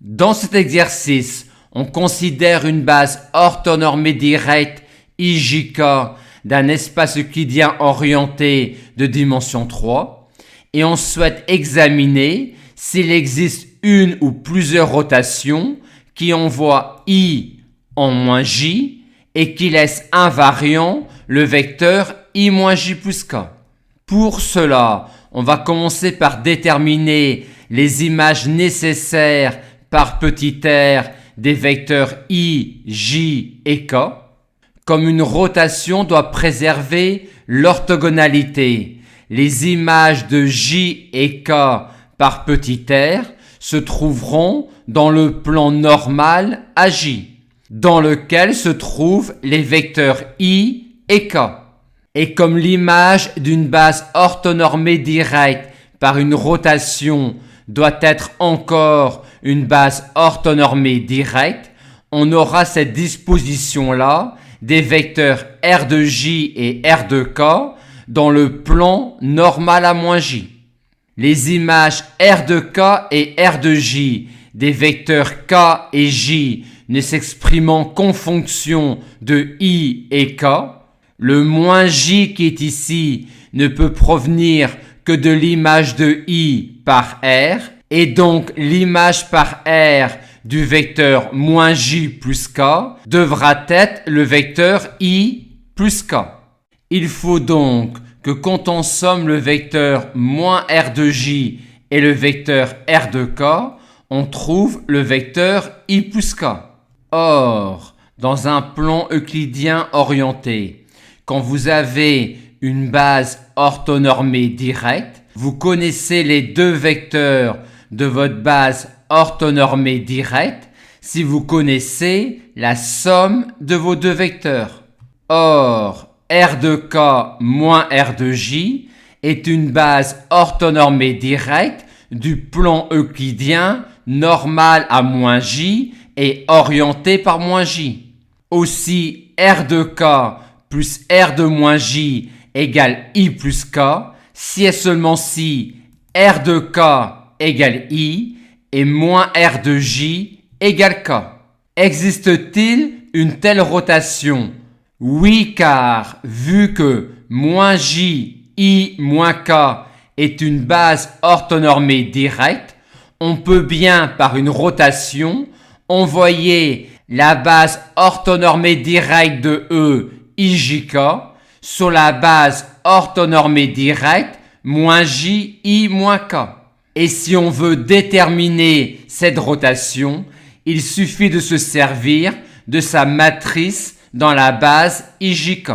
Dans cet exercice, on considère une base orthonormée directe IJK d'un espace euclidien orienté de dimension 3 et on souhaite examiner s'il existe une ou plusieurs rotations qui envoient I en moins J et qui laissent invariant le vecteur I moins J plus K. Pour cela, on va commencer par déterminer les images nécessaires par petit r des vecteurs I, J et K. Comme une rotation doit préserver l'orthogonalité, les images de J et K par petit r se trouveront dans le plan normal AJ, dans lequel se trouvent les vecteurs I et K. Et comme l'image d'une base orthonormée directe par une rotation doit être encore une base orthonormée directe, on aura cette disposition-là des vecteurs R de J et R de K dans le plan normal à moins J. Les images R de K et R de J des vecteurs K et J ne s'exprimant qu'en fonction de I et K, le moins J qui est ici ne peut provenir que de l'image de I par R, et donc l'image par R du vecteur moins J plus K devra être le vecteur I plus K. Il faut donc que quand on somme le vecteur moins R de J et le vecteur R de K, on trouve le vecteur I plus K. Or, dans un plan euclidien orienté, quand vous avez une base orthonormée directe, vous connaissez les deux vecteurs de votre base orthonormée directe si vous connaissez la somme de vos deux vecteurs. Or, R de K moins R de J est une base orthonormée directe du plan euclidien normal à moins J et orienté par moins J. Aussi, R de K plus R de moins J égale I plus K si et seulement si R de K égale I et moins R de J égale K. Existe-t-il une telle rotation? Oui, car vu que moins J, I moins K est une base orthonormée directe, on peut bien par une rotation envoyer la base orthonormée directe de E, IJK, sur la base orthonormée directe moins J, I moins K. Et si on veut déterminer cette rotation, il suffit de se servir de sa matrice dans la base IJK.